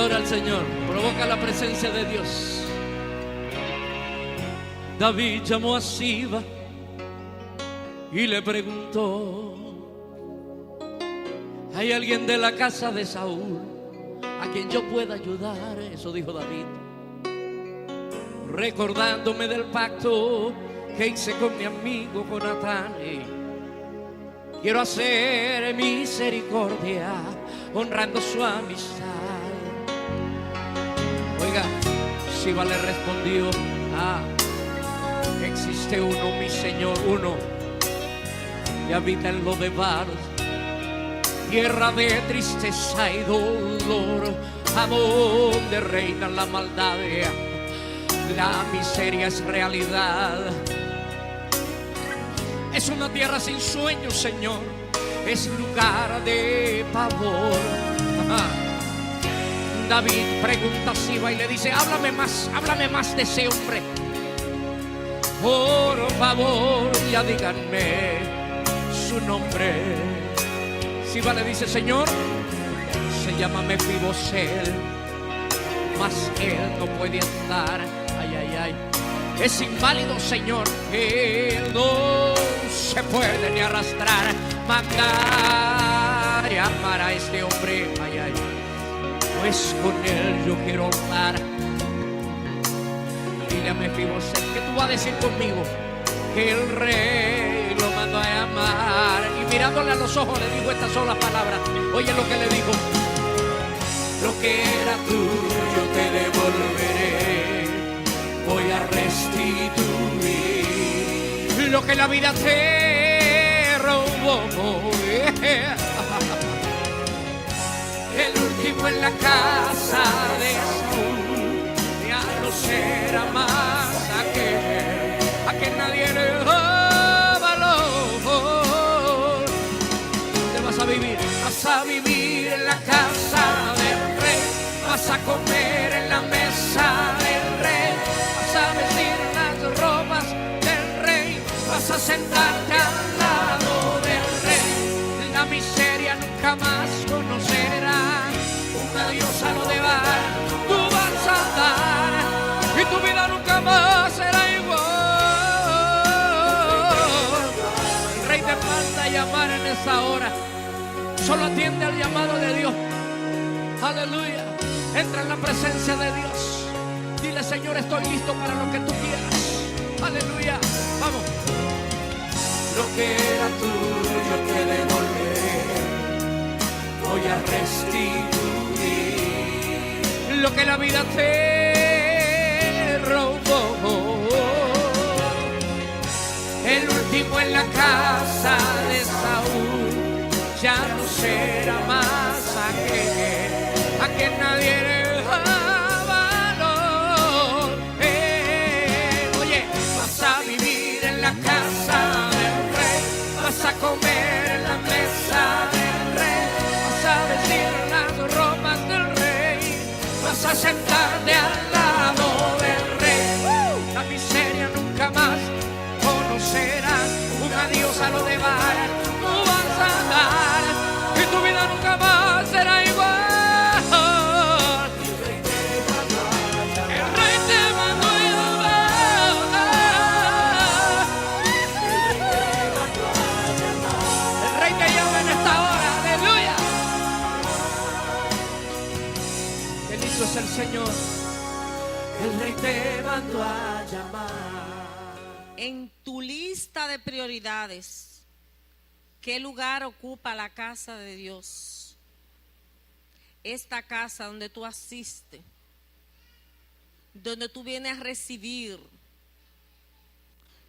Adora al Señor, provoca la presencia de Dios. David llamó a Siba y le preguntó: ¿hay alguien de la casa de Saúl a quien yo pueda ayudar? Eso dijo David, recordándome del pacto que hice con mi amigo Jonatán. Quiero hacer misericordia honrando su amistad. Oiga, Siba le respondió: existe uno, mi Señor, uno que habita en Lodebar, tierra de tristeza y dolor, a donde reina la maldad. La miseria es realidad. Es una tierra sin sueños, Señor. Es lugar de pavor. David pregunta a Siba y le dice: háblame más de ese hombre. Por favor, ya díganme su nombre. Siba le dice: Señor, se llama Mefiboset, mas él no puede andar. Ay, ay, ay. Es inválido, Señor. Él no se puede ni arrastrar. Manda llamar a este hombre. Ay, ay. Pues con él yo quiero hablar. Dile a Mefiboset, ¿qué tú vas a decir conmigo? Que el rey lo mandó a llamar. Y mirándole a los ojos le dijo estas solas palabras. Oye lo que le dijo: lo que era tuyo te devolveré, voy a restituir lo que la vida te robó. El último en la casa de Saúl ya no será más aquel nadie le da valor. ¿Dónde vas a vivir? Vas a vivir en la casa del rey, vas a comer en la mesa del rey, vas a vestir las ropas del rey, vas a sentarte al lado del rey. La miseria nunca más conocerás, un adiós a lo de bar, tú vas a dar y tu vida nunca más será igual. El rey te manda a llamar en esta hora. Solo atiende al llamado de Dios. Aleluya. Entra en la presencia de Dios. Dile: Señor, estoy listo para lo que tú quieras. Aleluya. Vamos. Lo que era tuyo te devolveré, voy a restituir lo que la vida te robó. El último en la casa de Saúl ya no será más aquel nadie le da valor. Oye, vas a vivir en la casa del rey, vas a comer en la mesa del rey, vas a vestir las ropas del rey, vas a sentarte al lado del rey. La miseria nunca más conocerás, un adiós a lo de bar, tú vas a dar y tu vida nunca más será igual. El rey te mandó a llamar. El rey te llama en esta hora. Aleluya. Qué lindo es el Señor. El rey te mandó a llamar. En tu lista de prioridades, ¿qué lugar ocupa la casa de Dios? Esta casa donde tú asistes, donde tú vienes a recibir,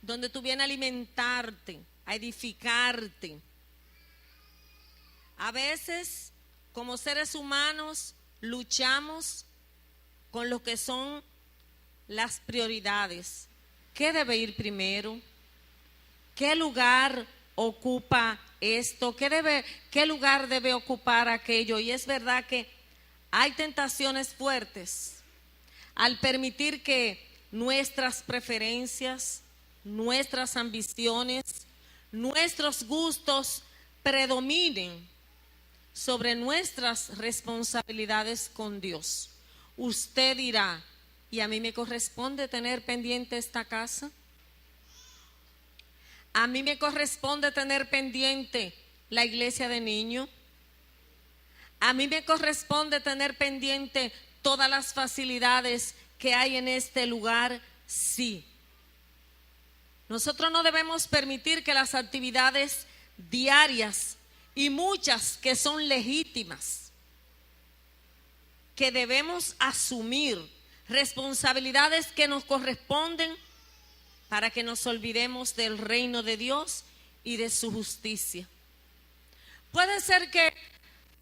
donde tú vienes a alimentarte, a edificarte. A veces, como seres humanos, luchamos con lo que son las prioridades. ¿Qué debe ir primero? ¿Qué lugar ocupa esto? ¿Qué lugar debe ocupar aquello? Y es verdad que hay tentaciones fuertes al permitir que nuestras preferencias, nuestras ambiciones, nuestros gustos predominen sobre nuestras responsabilidades con Dios. Usted dirá, ¿y a mí me corresponde tener pendiente esta casa? ¿A mí me corresponde tener pendiente la iglesia de niños? ¿A mí me corresponde tener pendiente todas las facilidades que hay en este lugar? Sí. Nosotros no debemos permitir que las actividades diarias y muchas que son legítimas, que debemos asumir responsabilidades que nos corresponden para que nos olvidemos del reino de Dios y de su justicia. Puede ser que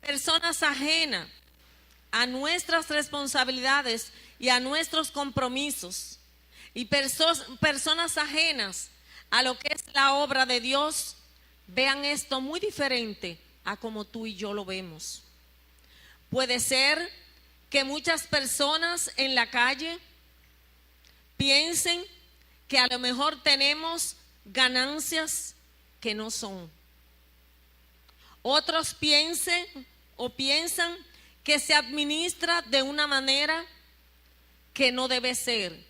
personas ajenas a nuestras responsabilidades y a nuestros compromisos y personas ajenas a lo que es la obra de Dios vean esto muy diferente a como tú y yo lo vemos. Puede ser que muchas personas en la calle piensen que a lo mejor tenemos ganancias que no son. Otros piensan que se administra de una manera que no debe ser,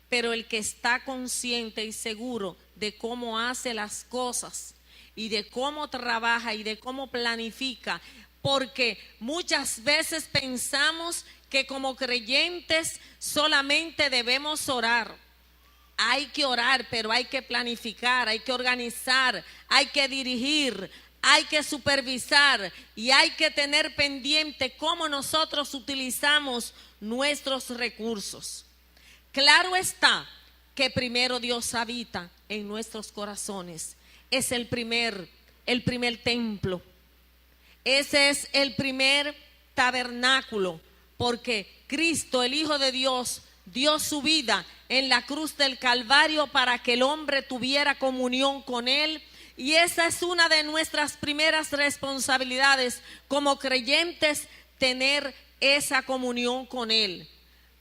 pero el que está consciente y seguro de cómo hace las cosas y de cómo trabaja y de cómo planifica, porque muchas veces pensamos que como creyentes solamente debemos orar. Hay que orar, pero hay que planificar, hay que organizar, hay que dirigir, hay que supervisar y hay que tener pendiente cómo nosotros utilizamos nuestros recursos. Claro está que primero Dios habita en nuestros corazones. Es el primer templo. Ese es el primer tabernáculo, porque Cristo, el Hijo de Dios, dio su vida en la cruz del Calvario para que el hombre tuviera comunión con Él. Y esa es una de nuestras primeras responsabilidades como creyentes, tener esa comunión con Él.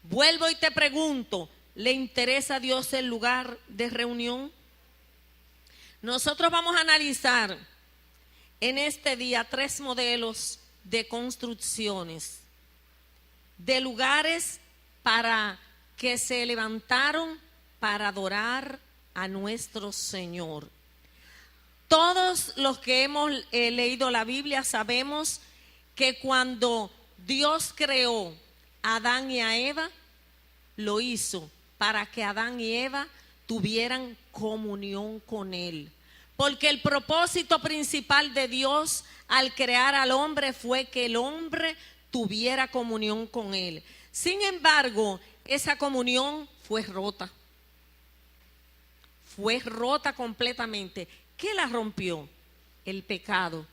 Vuelvo y te pregunto, ¿le interesa a Dios el lugar de reunión? Nosotros vamos a analizar en este día 3 modelos de construcciones, de lugares para que se levantaron para adorar a nuestro Señor. Todos los que hemos leído la Biblia sabemos que cuando Dios creó a Adán y a Eva, lo hizo para que Adán y Eva tuvieran comunión con Él. Porque el propósito principal de Dios al crear al hombre fue que el hombre tuviera comunión con Él. Sin embargo, esa comunión fue rota. Fue rota completamente. ¿Qué la rompió? El pecado.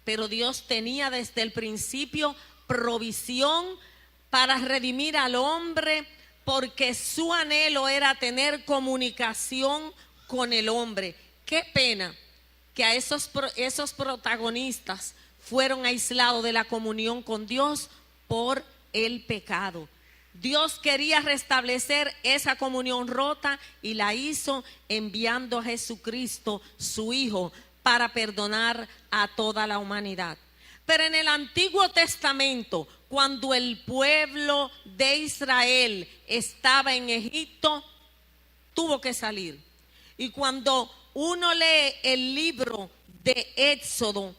Pero Dios tenía desde el principio provisión para redimir al hombre, porque su anhelo era tener comunicación con el hombre. Qué pena que a esos protagonistas fueron aislados de la comunión con Dios por el pecado. Dios quería restablecer esa comunión rota y la hizo enviando a Jesucristo, su Hijo, para perdonar a toda la humanidad. Pero en el Antiguo Testamento, cuando el pueblo de Israel estaba en Egipto, tuvo que salir. Y cuando uno lee el libro de Éxodo,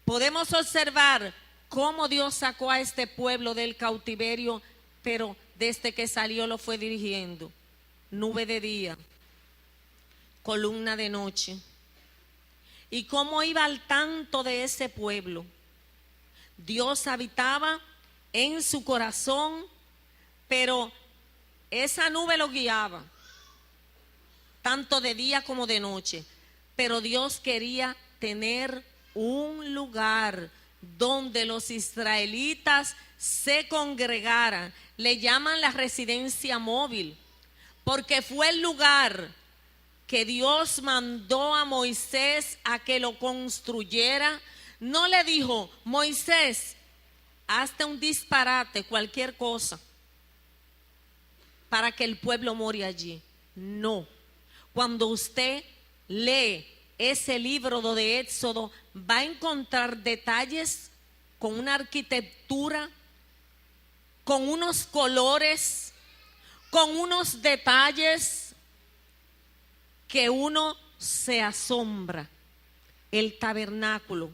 podemos observar cómo Dios sacó a este pueblo del cautiverio, pero desde que salió lo fue dirigiendo. Nube de día, columna de noche. Y cómo iba al tanto de ese pueblo. Dios habitaba en su corazón, pero esa nube lo guiaba, tanto de día como de noche. Pero Dios quería tener un lugar donde los israelitas se congregaran. Le llaman la residencia móvil, porque fue el lugar que Dios mandó a Moisés a que lo construyera. No le dijo: Moisés, hazte un disparate, cualquier cosa, para que el pueblo more allí. No. Cuando usted lee ese libro de Éxodo, va a encontrar detalles con una arquitectura, con unos colores, con unos detalles que uno se asombra. El tabernáculo,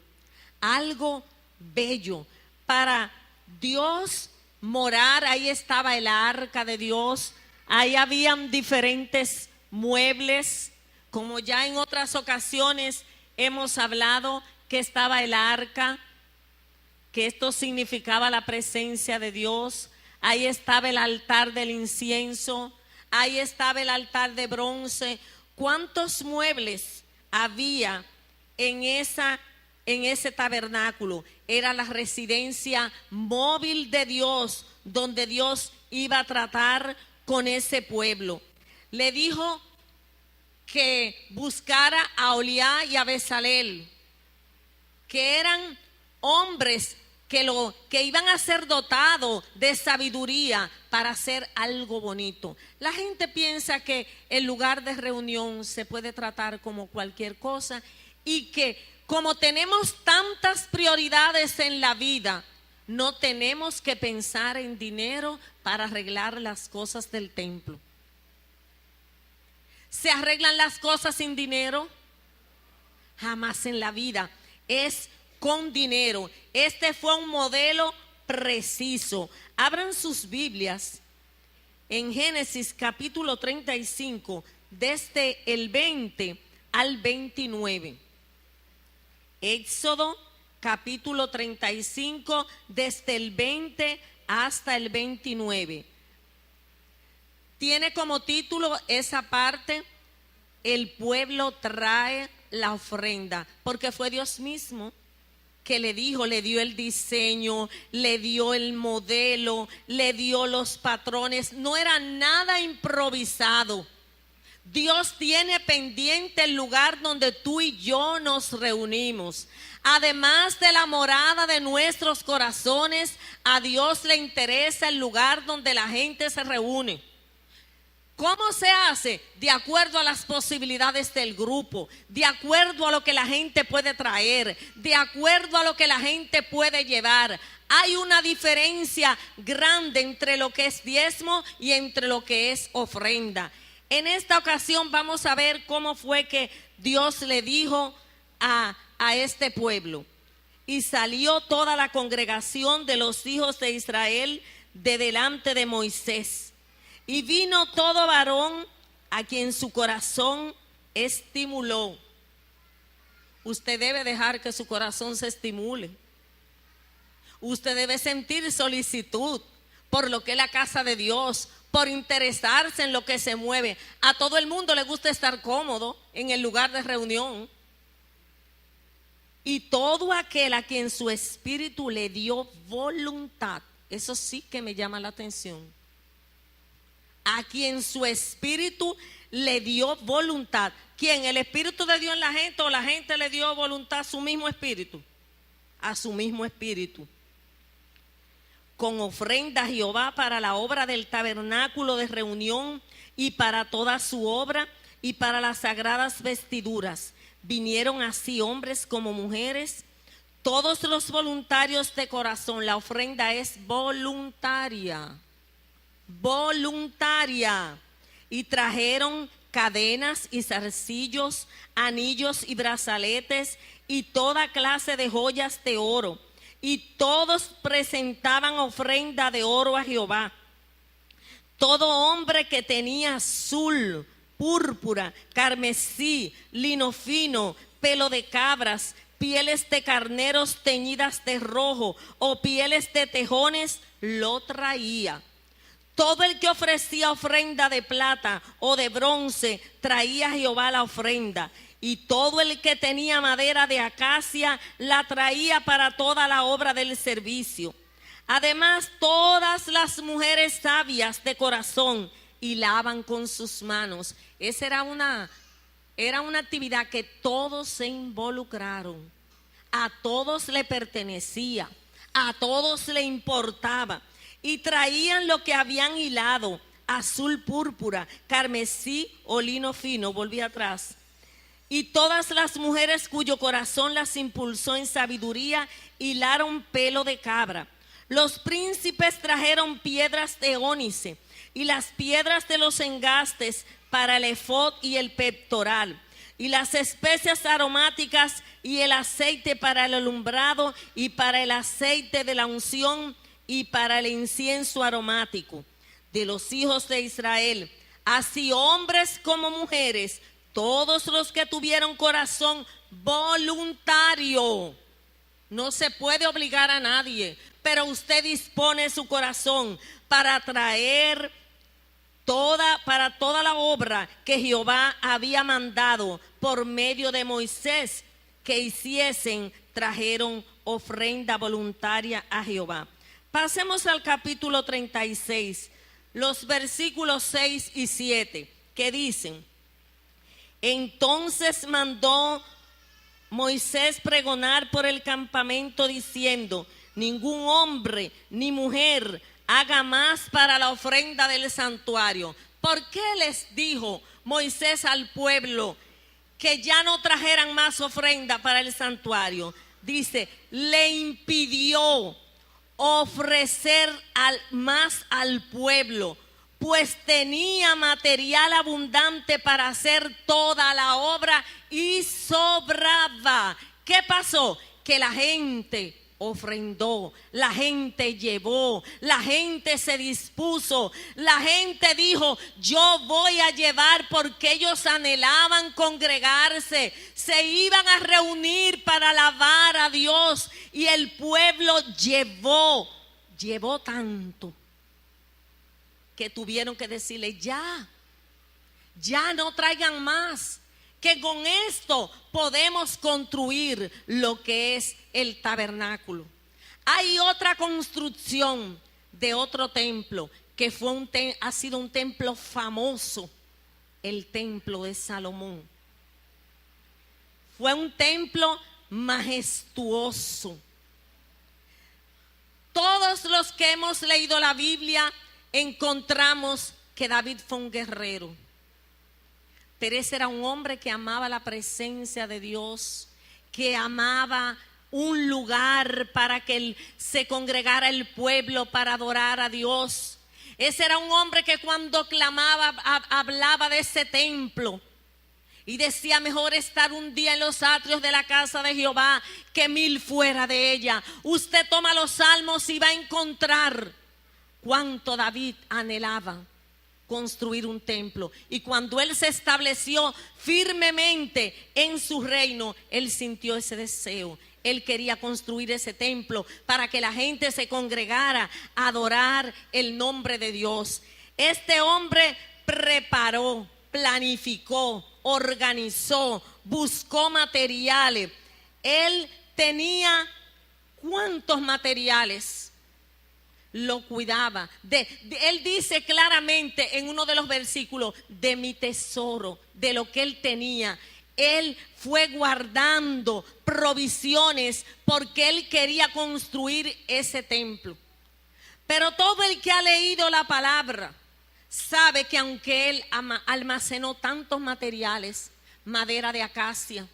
algo bello para Dios morar. Ahí estaba el arca de Dios, ahí habían diferentes muebles, como ya en otras ocasiones hemos hablado que estaba el arca, que esto significaba la presencia de Dios. Ahí estaba el altar del incienso, ahí estaba el altar de bronce. ¿Cuántos muebles había en ese tabernáculo? Era la residencia móvil de Dios, donde Dios iba a tratar con ese pueblo. Le dijo que buscara a Oliá y a Bezalel, que eran hombres que iban a ser dotados de sabiduría para hacer algo bonito. La gente piensa que el lugar de reunión se puede tratar como cualquier cosa y que como tenemos tantas prioridades en la vida, no tenemos que pensar en dinero para arreglar las cosas del templo. ¿Se arreglan las cosas sin dinero? Jamás en la vida. Es con dinero. Este fue un modelo preciso. Abran sus Biblias en Génesis capítulo 35, desde el 20 al 29. Éxodo capítulo 35, desde el 20 hasta el 29. Tiene como título esa parte: el pueblo trae la ofrenda, porque fue Dios mismo que le dijo, le dio el diseño, le dio el modelo, le dio los patrones. No era nada improvisado. Dios tiene pendiente el lugar donde tú y yo nos reunimos. Además de la morada de nuestros corazones, a Dios le interesa el lugar donde la gente se reúne. ¿Cómo se hace? De acuerdo a las posibilidades del grupo, de acuerdo a lo que la gente puede traer, de acuerdo a lo que la gente puede llevar. Hay una diferencia grande entre lo que es diezmo y entre lo que es ofrenda. En esta ocasión vamos a ver cómo fue que Dios le dijo a este pueblo: y salió toda la congregación de los hijos de Israel de delante de Moisés. Y vino todo varón a quien su corazón estimuló. Usted debe dejar que su corazón se estimule. Usted debe sentir solicitud por lo que es la casa de Dios, por interesarse en lo que se mueve. A todo el mundo le gusta estar cómodo en el lugar de reunión. Y todo aquel a quien su espíritu le dio voluntad, eso sí que me llama la atención. A quien su espíritu le dio voluntad. ¿Quién? ¿El espíritu de Dios en la gente o la gente le dio voluntad a su mismo espíritu? A su mismo espíritu. Con ofrenda a Jehová para la obra del tabernáculo de reunión y para toda su obra y para las sagradas vestiduras. Vinieron así hombres como mujeres, todos los voluntarios de corazón. La ofrenda es voluntaria. Voluntaria. Y trajeron cadenas y zarcillos, anillos y brazaletes y toda clase de joyas de oro. Y todos presentaban ofrenda de oro a Jehová. Todo hombre que tenía azul, púrpura, carmesí, lino fino, pelo de cabras, pieles de carneros teñidas de rojo o pieles de tejones, lo traía. Todo el que ofrecía ofrenda de plata o de bronce traía a Jehová la ofrenda. Y todo el que tenía madera de acacia la traía para toda la obra del servicio. Además, todas las mujeres sabias de corazón hilaban con sus manos. Esa era una actividad que todos se involucraron. A todos le pertenecía, a todos le importaba. Y traían lo que habían hilado: azul, púrpura, carmesí o lino fino. Volví atrás. Y todas las mujeres cuyo corazón las impulsó en sabiduría hilaron pelo de cabra. Los príncipes trajeron piedras de ónice y las piedras de los engastes para el efod y el pectoral, y las especias aromáticas y el aceite para el alumbrado y para el aceite de la unción y para el incienso aromático. De los hijos de Israel, así hombres como mujeres, todos los que tuvieron corazón voluntario. No se puede obligar a nadie, pero usted dispone su corazón para traer para toda la obra que Jehová había mandado por medio de Moisés que hiciesen, trajeron ofrenda voluntaria a Jehová. Pasemos al capítulo 36, los versículos 6 y 7, que dicen: entonces mandó Moisés pregonar por el campamento diciendo: ningún hombre ni mujer haga más para la ofrenda del santuario. ¿Por qué les dijo Moisés al pueblo que ya no trajeran más ofrenda para el santuario? Dice, le impidió ofrecer más al pueblo, pues tenía material abundante para hacer toda la obra y sobraba. ¿Qué pasó? Que la gente ofrendó, la gente llevó, la gente se dispuso, la gente dijo: yo voy a llevar, porque ellos anhelaban congregarse, se iban a reunir para alabar a Dios, y el pueblo llevó tanto que tuvieron que decirle: ya no traigan más, que con esto podemos construir lo que es el tabernáculo. Hay otra construcción de otro templo que ha sido un templo famoso, el templo de Salomón. Fue un templo majestuoso. Todos los que hemos leído la Biblia encontramos que David fue un guerrero. Pero ese era un hombre que amaba la presencia de Dios, que amaba un lugar para que se congregara el pueblo para adorar a Dios. Ese era un hombre que cuando clamaba, hablaba de ese templo y decía: mejor estar un día en los atrios de la casa de Jehová que 1000 fuera de ella. Usted toma los salmos y va a encontrar cuánto David anhelaba construir un templo, y cuando él se estableció firmemente en su reino, él sintió ese deseo. Él quería construir ese templo para que la gente se congregara a adorar el nombre de Dios. Este hombre preparó, planificó, organizó, buscó materiales. Él tenía ¿cuántos materiales? Lo cuidaba. Él dice claramente en uno de los versículos: de mi tesoro, de lo que él tenía. Él fue guardando provisiones porque él quería construir ese templo. Pero todo el que ha leído la palabra sabe que aunque él almacenó tantos materiales, madera de acacia,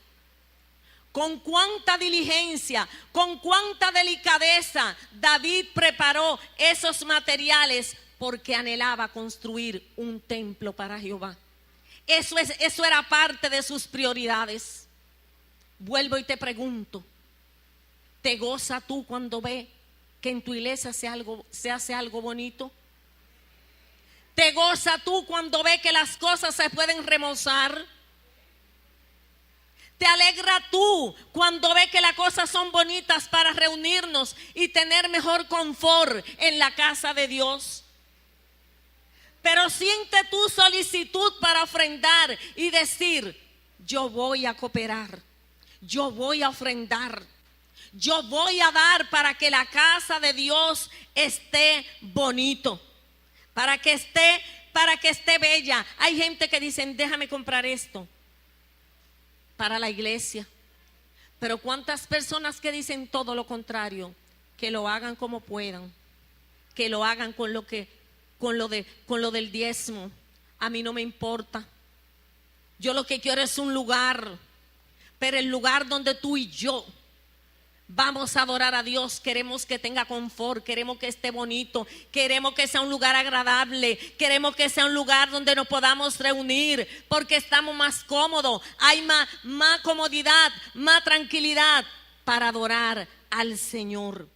con cuánta diligencia, con cuánta delicadeza David preparó esos materiales, porque anhelaba construir un templo para Jehová. Eso era parte de sus prioridades. Vuelvo y te pregunto: ¿te goza tú cuando ves que en tu iglesia se hace algo bonito? ¿Te goza tú cuando ves que las cosas se pueden remozar? ¿Te alegra tú cuando ves que las cosas son bonitas para reunirnos y tener mejor confort en la casa de Dios? Pero siente tu solicitud para ofrendar y decir: yo voy a cooperar, yo voy a ofrendar, yo voy a dar para que la casa de Dios esté bonito, para que esté bella. Hay gente que dicen: déjame comprar esto para la iglesia. Pero cuántas personas que dicen todo lo contrario: que lo hagan como puedan, que lo hagan con lo del diezmo. A mí no me importa. Yo lo que quiero es un lugar pero el lugar donde tú y yo vamos a adorar a Dios, queremos que tenga confort, queremos que esté bonito, queremos que sea un lugar agradable, queremos que sea un lugar donde nos podamos reunir, porque estamos más cómodos, hay más comodidad, más tranquilidad para adorar al Señor.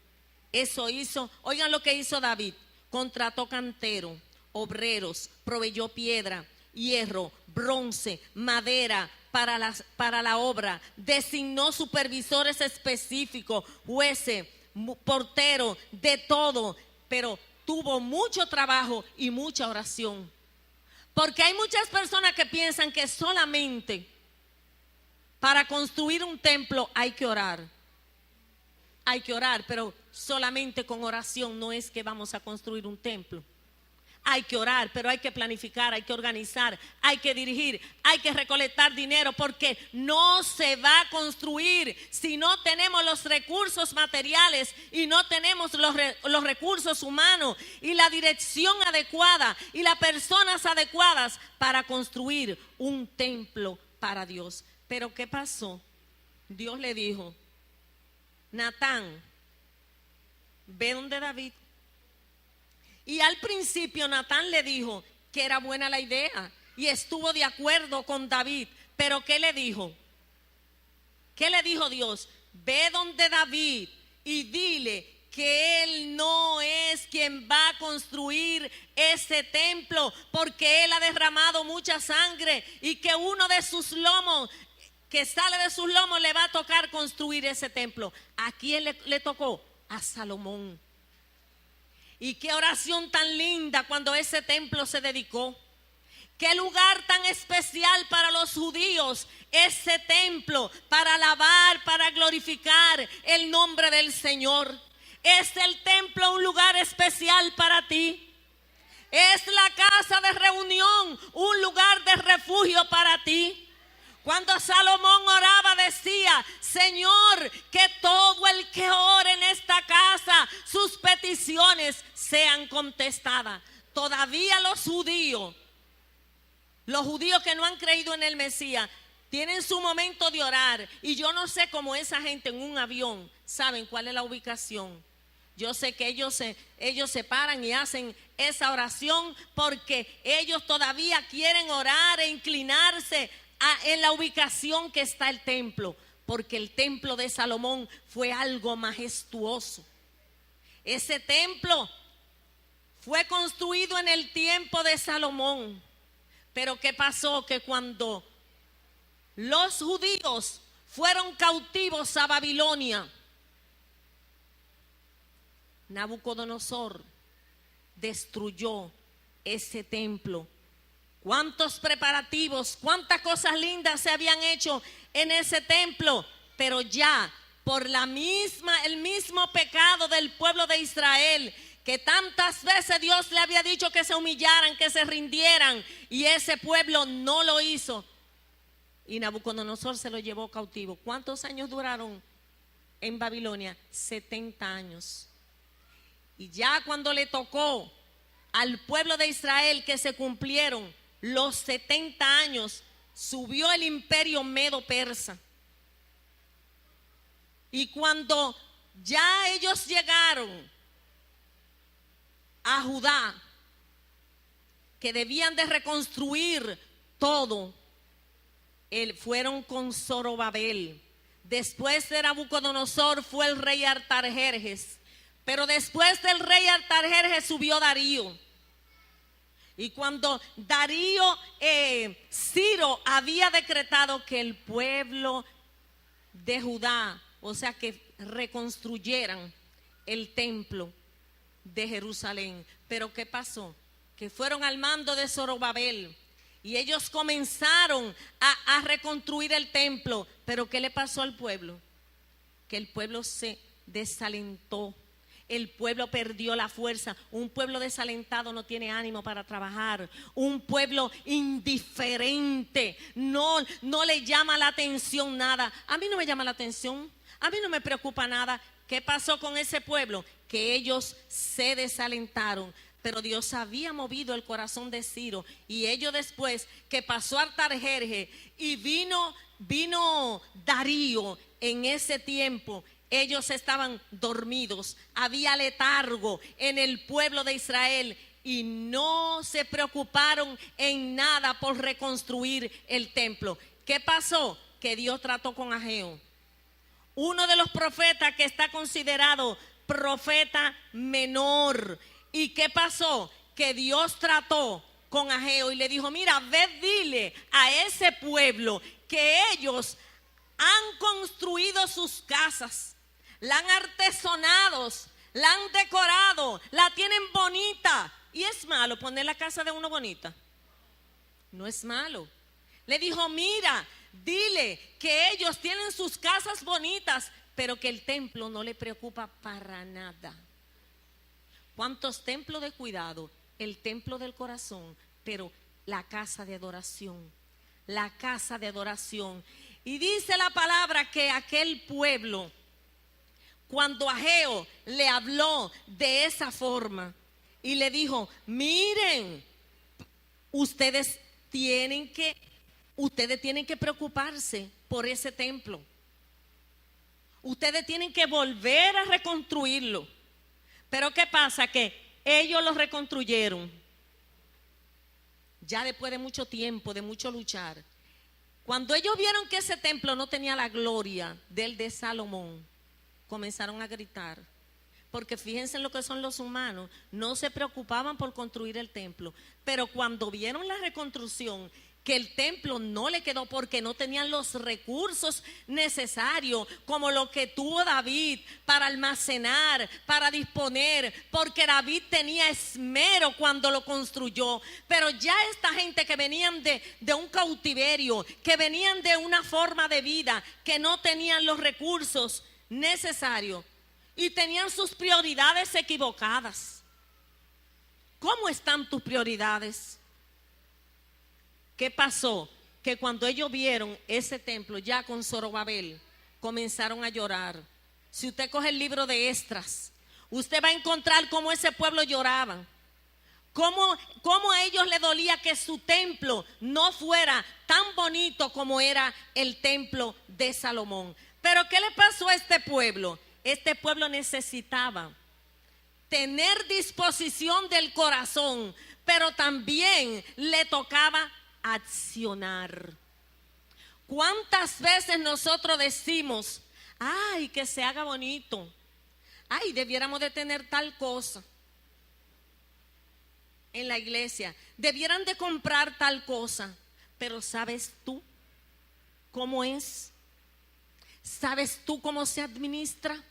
Eso hizo, oigan lo que hizo David: contrató canteros, obreros, proveyó piedra, hierro, bronce, madera para la obra, designó supervisores específicos, jueces, porteros, de todo, pero tuvo mucho trabajo y mucha oración. Porque hay muchas personas que piensan que solamente para construir un templo hay que orar. Hay que orar, pero solamente con oración no es que vamos a construir un templo. Hay que orar, pero hay que planificar, hay que organizar, hay que dirigir, hay que recolectar dinero, porque no se va a construir si no tenemos los recursos materiales y no tenemos los recursos humanos y la dirección adecuada y las personas adecuadas para construir un templo para Dios. Pero ¿qué pasó? Dios le dijo: Natán, ve donde David. Y al principio Natán le dijo que era buena la idea y estuvo de acuerdo con David. Pero ¿qué le dijo? ¿Qué le dijo Dios? Ve donde David y dile que él no es quien va a construir ese templo, porque él ha derramado mucha sangre y que uno de sus lomos, que sale de sus lomos, le va a tocar construir ese templo. ¿A quién le tocó? A Salomón. Y qué oración tan linda cuando ese templo se dedicó. Qué lugar tan especial para los judíos ese templo, para alabar, para glorificar el nombre del Señor. ¿Es el templo un lugar especial para ti? ¿Es la casa de reunión un lugar de refugio para ti? Cuando Salomón oraba decía: Señor, que todo el que ore en esta casa, sus peticiones sean contestadas. Todavía los judíos que no han creído en el Mesías, tienen su momento de orar. Y yo no sé cómo esa gente en un avión saben cuál es la ubicación. Yo sé que ellos se paran y hacen esa oración porque ellos todavía quieren orar e inclinarse en la ubicación que está el templo, porque el templo de Salomón fue algo majestuoso. Ese templo fue construido en el tiempo de Salomón. Pero ¿qué pasó? Que cuando los judíos fueron cautivos a Babilonia, Nabucodonosor destruyó ese templo. Cuántos preparativos, cuántas cosas lindas se habían hecho en ese templo, pero ya por el mismo pecado del pueblo de Israel, que tantas veces Dios le había dicho que se humillaran, que se rindieran, y ese pueblo no lo hizo, y Nabucodonosor se lo llevó cautivo. ¿Cuántos años duraron en Babilonia? 70 años. Y ya cuando le tocó al pueblo de Israel que se cumplieron los 70 años, subió el imperio medo-persa. Y cuando ya ellos llegaron a Judá, que debían de reconstruir todo, fueron con Zorobabel. Después de Nabucodonosor fue el rey Artajerjes, pero después del rey Artajerjes subió Darío. Y cuando Ciro había decretado que el pueblo de Judá, o sea, que reconstruyeran el templo de Jerusalén. Pero ¿qué pasó? Que fueron al mando de Zorobabel y ellos comenzaron a reconstruir el templo. Pero ¿qué le pasó al pueblo? Que el pueblo se desalentó. El pueblo perdió la fuerza. Un pueblo desalentado no tiene ánimo para trabajar. Un pueblo indiferente no le llama la atención nada. A mí no me llama la atención, a mí no me preocupa nada. ¿Qué pasó con ese pueblo? Que ellos se desalentaron. Pero Dios había movido el corazón de Ciro, y ellos, después que pasó Artajerjes y vino vino Darío en ese tiempo. Ellos estaban dormidos, había letargo en el pueblo de Israel y no se preocuparon en nada por reconstruir el templo. ¿Qué pasó? Que Dios trató con Ageo, uno de los profetas que está considerado profeta menor. ¿Y qué pasó? Que Dios trató con Ageo y le dijo: mira, ve, dile a ese pueblo que ellos han construido sus casas, la han artesonado, la han decorado, la tienen bonita. ¿Y es malo poner la casa de uno bonita? No es malo. Le dijo: mira, dile que ellos tienen sus casas bonitas, pero que el templo no le preocupa para nada. ¿Cuántos templos de cuidado? El templo del corazón, pero la casa de adoración, la casa de adoración. Y dice la palabra que aquel pueblo, cuando Ageo le habló de esa forma y le dijo: miren, ustedes tienen que preocuparse por ese templo. Ustedes tienen que volver a reconstruirlo. Pero ¿qué pasa? Que ellos lo reconstruyeron ya después de mucho tiempo, de mucho luchar. Cuando ellos vieron que ese templo no tenía la gloria del de Salomón, comenzaron a gritar. Porque fíjense en lo que son los humanos, no se preocupaban por construir el templo, pero cuando vieron la reconstrucción, que el templo no le quedó porque no tenían los recursos necesarios, como lo que tuvo David para almacenar, para disponer, porque David tenía esmero cuando lo construyó. Pero ya esta gente que venían de un cautiverio, que venían de una forma de vida, que no tenían los recursos necesarios y tenían sus prioridades equivocadas. ¿Cómo están tus prioridades? ¿Qué pasó? Que cuando ellos vieron ese templo ya con Zorobabel, comenzaron a llorar. Si usted coge el libro de Esdras, usted va a encontrar cómo ese pueblo lloraba. Cómo a ellos les dolía que su templo no fuera tan bonito como era el templo de Salomón. Pero ¿qué le pasó a este pueblo? Este pueblo necesitaba tener disposición del corazón, pero también le tocaba accionar. ¿Cuántas veces nosotros decimos: ay, que se haga bonito, ay, debiéramos de tener tal cosa en la iglesia, debieran de comprar tal cosa? Pero ¿sabes tú cómo es? ¿Sabes tú cómo se administra?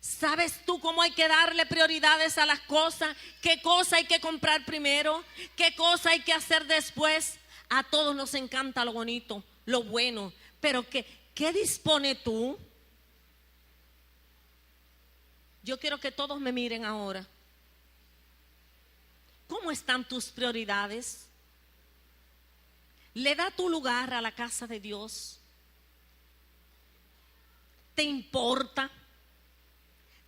¿Sabes tú cómo hay que darle prioridades a las cosas? ¿Qué cosa hay que comprar primero? ¿Qué cosa hay que hacer después? A todos nos encanta lo bonito, lo bueno, pero ¿qué dispone tú? Yo quiero que todos me miren ahora. ¿Cómo están tus prioridades? ¿Le da tu lugar a la casa de Dios? ¿Te importa?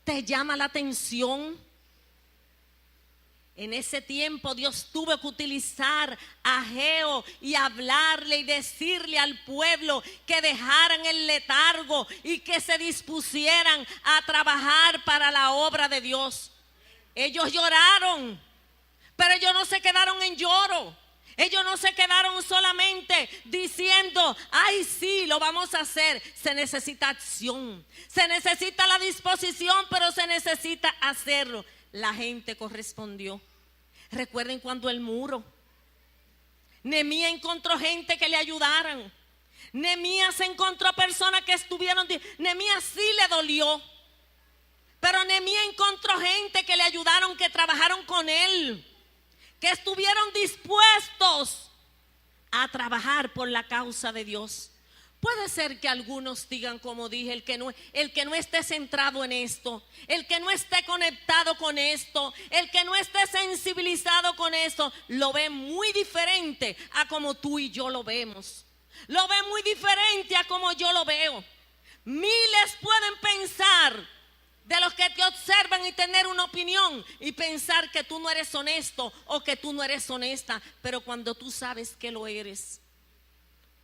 ¿Te llama la atención? En ese tiempo Dios tuvo que utilizar a Ageo y hablarle y decirle al pueblo que dejaran el letargo y que se dispusieran a trabajar para la obra de Dios. Ellos lloraron, pero ellos no se quedaron en lloro. Ellos no se quedaron solamente diciendo: ay, sí, lo vamos a hacer. Se necesita acción, se necesita la disposición, pero se necesita hacerlo. La gente correspondió. Recuerden cuando el muro, Nehemías encontró gente que le ayudaran. Nehemías encontró personas que estuvieron. Nehemías sí le dolió, pero Nehemías encontró gente que le ayudaron, que trabajaron con él, que estuvieron dispuestos a trabajar por la causa de Dios. Puede ser que algunos digan, como dije, el que no esté centrado en esto, el que no esté conectado con esto, el que no esté sensibilizado con esto, lo ve muy diferente a como tú y yo lo vemos. Lo ve muy diferente a como yo lo veo. Miles pueden pensar de los que te observan y tener una opinión y pensar que tú no eres honesto o que tú no eres honesta, pero cuando tú sabes que lo eres,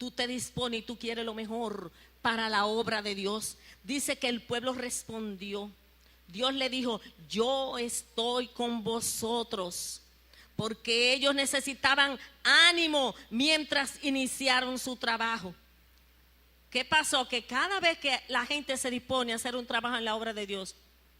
tú te dispones y tú quieres lo mejor para la obra de Dios. Dice que el pueblo respondió. Dios le dijo, yo estoy con vosotros, porque ellos necesitaban ánimo mientras iniciaron su trabajo. ¿Qué pasó? Que cada vez que la gente se dispone a hacer un trabajo en la obra de Dios,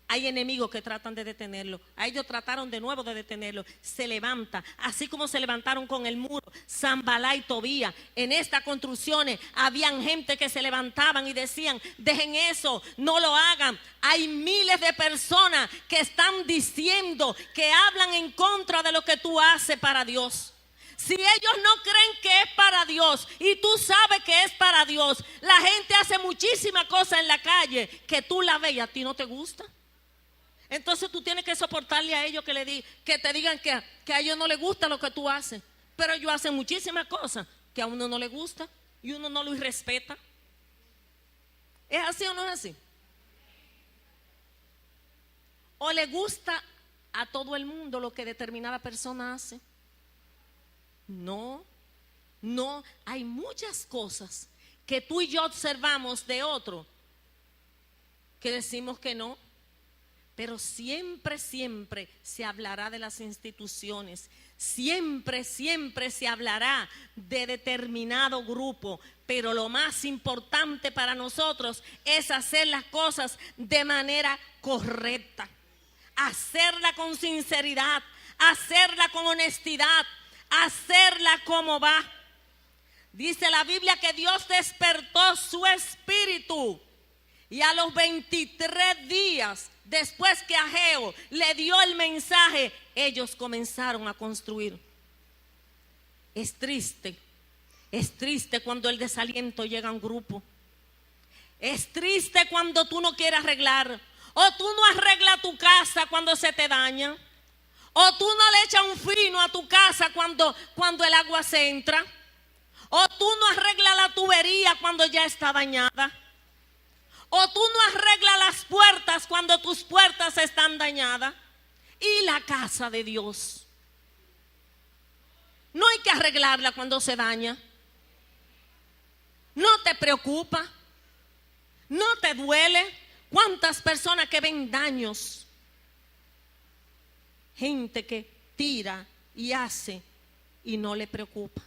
hay enemigos que tratan de detenerlo. A ellos trataron de nuevo de detenerlo. Se levanta, así como se levantaron con el muro Sanballat y Tobías. En estas construcciones habían gente que se levantaban y decían, dejen eso, no lo hagan. Hay miles de personas que están diciendo, que hablan en contra de lo que tú haces para Dios. Si ellos no creen que es para Dios y tú sabes que es para Dios, la gente hace muchísimas cosas en la calle que tú la ves y a ti no te gusta. Entonces tú tienes que soportarle a ellos que te digan que a ellos no les gusta lo que tú haces. Pero ellos hacen muchísimas cosas que a uno no le gusta y uno no lo respeta. ¿Es así o no es así? ¿O le gusta a todo el mundo lo que determinada persona hace? No, hay muchas cosas que tú y yo observamos de otro que decimos que no. Pero siempre se hablará de las instituciones, siempre se hablará de determinado grupo, pero lo más importante para nosotros es hacer las cosas de manera correcta, hacerla con sinceridad, hacerla con honestidad, hacerla como va. Dice la Biblia que Dios despertó su espíritu y a los 23 días después que Ageo le dio el mensaje, ellos comenzaron a construir. Es triste cuando el desaliento llega a un grupo. Es triste cuando tú no quieres arreglar, o tú no arreglas tu casa cuando se te daña, o tú no le echas un fino a tu casa cuando el agua se entra, o tú no arreglas la tubería cuando ya está dañada. O tú no arreglas las puertas cuando tus puertas están dañadas. Y la casa de Dios, no hay que arreglarla cuando se daña. No te preocupa, no te duele. ¿Cuántas personas que ven daños? Gente que tira y hace y no le preocupa.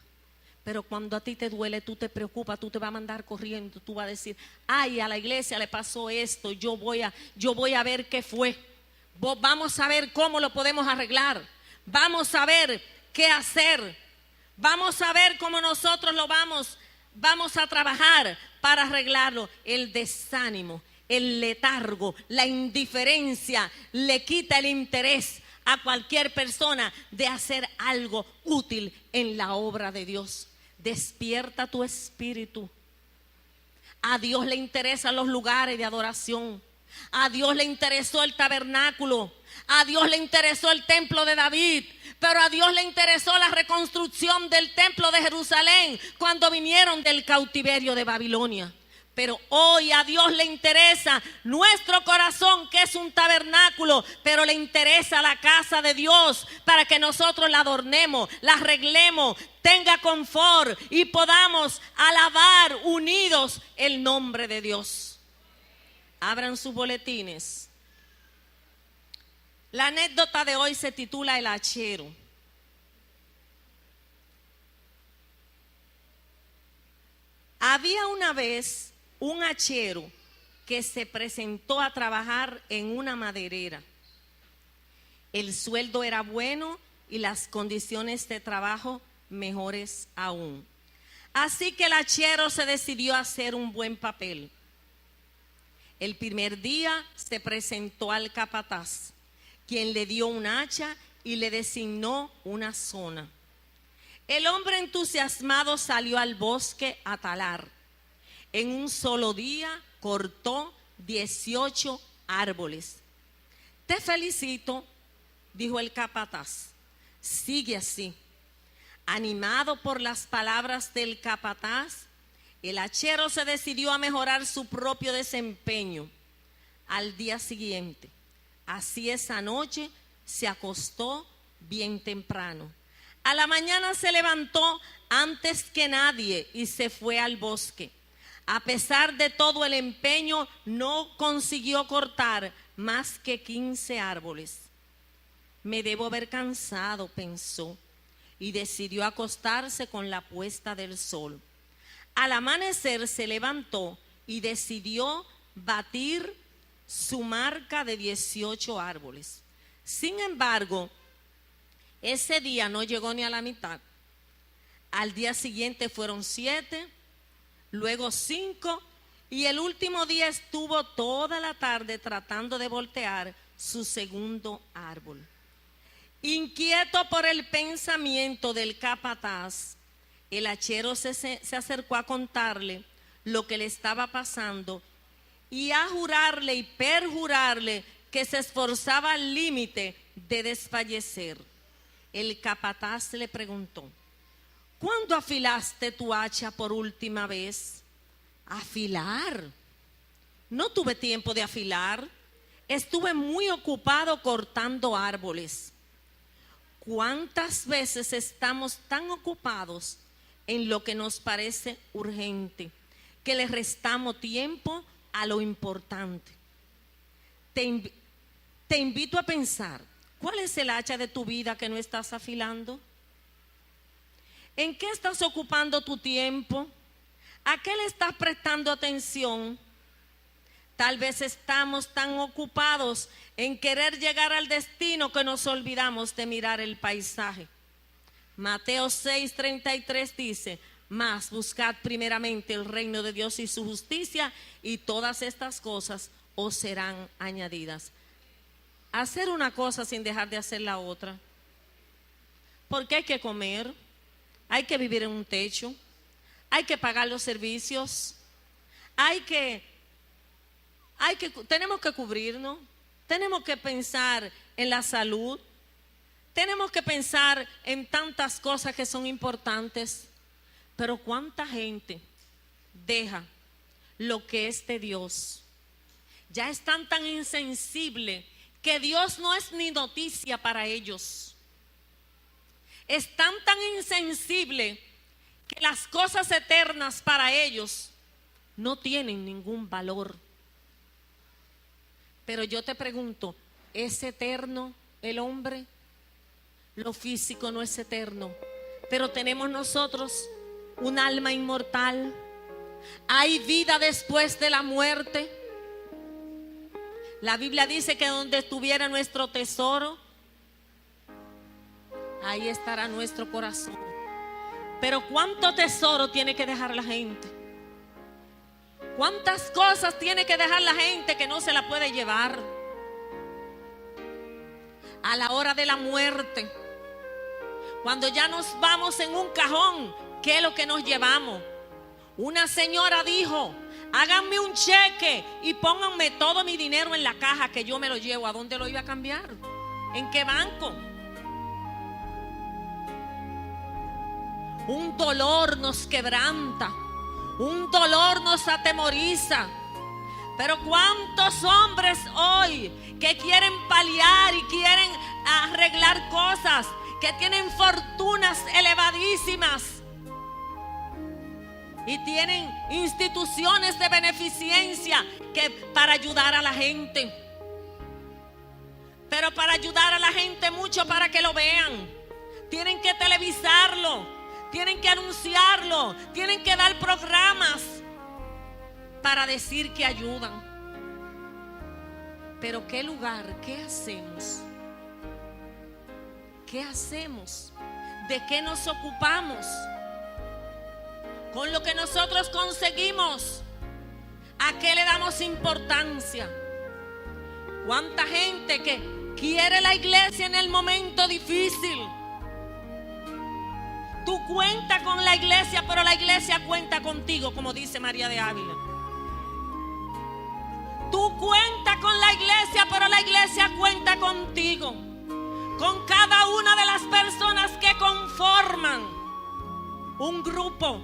Pero cuando a ti te duele, tú te preocupas, tú te vas a mandar corriendo, tú vas a decir, ay, a la iglesia le pasó esto, yo voy a ver qué fue. Vamos a ver cómo lo podemos arreglar. Vamos a ver qué hacer. Vamos a ver cómo nosotros lo vamos a trabajar para arreglarlo. El desánimo, el letargo, la indiferencia le quita el interés a cualquier persona de hacer algo útil en la obra de Dios. Despierta tu espíritu. A Dios le interesan los lugares de adoración. A Dios le interesó el tabernáculo. A Dios le interesó el templo de David. Pero a Dios le interesó la reconstrucción del templo de Jerusalén cuando vinieron del cautiverio de Babilonia. Pero hoy a Dios le interesa nuestro corazón, que es un tabernáculo, pero le interesa la casa de Dios para que nosotros la adornemos, la arreglemos, tenga confort y podamos alabar unidos el nombre de Dios. Abran sus boletines. La anécdota de hoy se titula El hachero. Había una vez un hachero que se presentó a trabajar en una maderera. El sueldo era bueno y las condiciones de trabajo mejores aún. Así que el hachero se decidió a hacer un buen papel. El primer día se presentó al capataz, quien le dio un hacha y le designó una zona. El hombre entusiasmado salió al bosque a talar. En un solo día cortó 18 árboles. Te felicito, dijo el capataz. Sigue así. Animado por las palabras del capataz, el hachero se decidió a mejorar su propio desempeño. Al día siguiente, así esa noche, se acostó bien temprano. A la mañana se levantó antes que nadie y se fue al bosque. A pesar de todo el empeño, no consiguió cortar más que 15 árboles. Me debo haber cansado, pensó, y decidió acostarse con la puesta del sol. Al amanecer se levantó y decidió batir su marca de 18 árboles. Sin embargo, ese día no llegó ni a la mitad. Al día siguiente fueron 7, luego 5, y el último día estuvo toda la tarde tratando de voltear su segundo árbol. Inquieto por el pensamiento del capataz, el hachero se acercó a contarle lo que le estaba pasando y a jurarle y perjurarle que se esforzaba al límite de desfallecer. El capataz le preguntó: ¿cuándo afilaste tu hacha por última vez? ¿Afilar? No tuve tiempo de afilar. Estuve muy ocupado cortando árboles. ¿Cuántas veces estamos tan ocupados en lo que nos parece urgente que le restamos tiempo a lo importante? Te invito a pensar, ¿cuál es el hacha de tu vida que no estás afilando? ¿En qué estás ocupando tu tiempo? ¿A qué le estás prestando atención? Tal vez estamos tan ocupados en querer llegar al destino que nos olvidamos de mirar el paisaje. Mateo 6:33 dice: mas buscad primeramente el reino de Dios y su justicia, y todas estas cosas os serán añadidas. Hacer una cosa sin dejar de hacer la otra. Porque hay que comer, hay que vivir en un techo, hay que pagar los servicios, tenemos que cubrirnos, tenemos que pensar en la salud, tenemos que pensar en tantas cosas que son importantes. Pero ¿cuánta gente deja lo que es de Dios? Ya están tan insensibles que Dios no es ni noticia para ellos. Están tan insensibles que las cosas eternas para ellos no tienen ningún valor. Pero yo te pregunto, ¿es eterno el hombre? Lo físico no es eterno, pero tenemos nosotros un alma inmortal. Hay vida después de la muerte. La Biblia dice que donde estuviera nuestro tesoro, ahí estará nuestro corazón. Pero ¿cuánto tesoro tiene que dejar la gente? ¿Cuántas cosas tiene que dejar la gente que no se la puede llevar? A la hora de la muerte, cuando ya nos vamos en un cajón, ¿qué es lo que nos llevamos? Una señora dijo: háganme un cheque y pónganme todo mi dinero en la caja que yo me lo llevo. ¿A dónde lo iba a cambiar? ¿En qué banco? Un dolor nos quebranta, un dolor nos atemoriza. Pero cuántos hombres hoy que quieren paliar y quieren arreglar cosas, que tienen fortunas elevadísimas y tienen instituciones de beneficencia para ayudar a la gente. Pero para ayudar a la gente mucho para que lo vean, tienen que televisarlo, tienen que anunciarlo, tienen que dar programas para decir que ayudan. Pero ¿qué lugar? ¿Qué hacemos? ¿Qué hacemos? ¿De qué nos ocupamos? Con lo que nosotros conseguimos, ¿a qué le damos importancia? ¿Cuánta gente que quiere la iglesia en el momento difícil? Tú cuentas con la iglesia, pero la iglesia cuenta contigo, como dice María de Ávila. Tú cuentas con la iglesia, pero la iglesia cuenta contigo. Con cada una de las personas que conforman un grupo.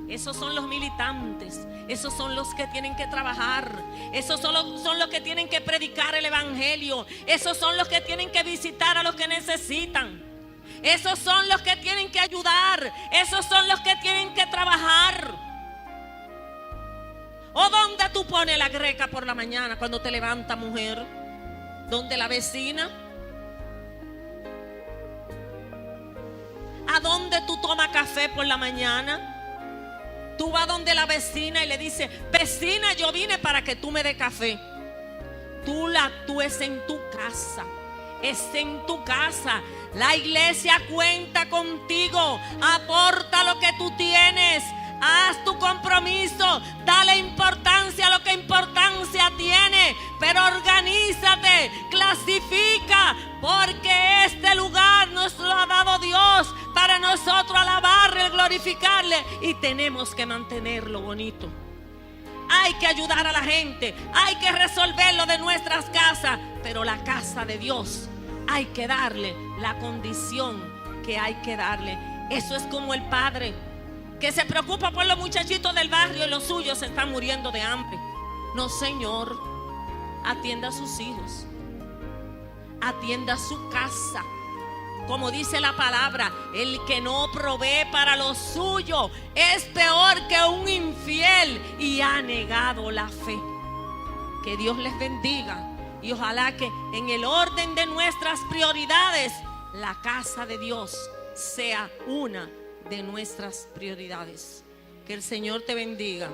Esos son los militantes, esos son los que tienen que trabajar, esos son los que tienen que predicar el evangelio, esos son los que tienen que visitar a los que necesitan, Esos son los que tienen que ayudar. Esos son los que tienen que trabajar. ¿O dónde tú pones la greca por la mañana cuando te levantas, mujer? ¿Dónde la vecina? ¿A dónde tú tomas café por la mañana? Tú vas donde la vecina y le dices: vecina, yo vine para que tú me des café. Tú es en tu casa. Es en tu casa. La iglesia cuenta contigo. Aporta lo que tú tienes. Haz tu compromiso. Dale importancia a lo que importancia tiene. Pero organízate. Clasifica. Porque este lugar nos lo ha dado Dios para nosotros alabarle, glorificarle. Y tenemos que mantenerlo bonito. Hay que ayudar a la gente. Hay que resolverlo de nuestras casas. Pero la casa de Dios hay que darle la condición que hay que darle. Eso es como el padre que se preocupa por los muchachitos del barrio y los suyos se están muriendo de hambre. No, señor. Atienda a sus hijos. Atienda a su casa. Como dice la palabra, el que no provee para lo suyo es peor que un infiel y ha negado la fe. Que Dios les bendiga. Y ojalá que en el orden de nuestras prioridades, la casa de Dios sea una de nuestras prioridades. Que el Señor te bendiga.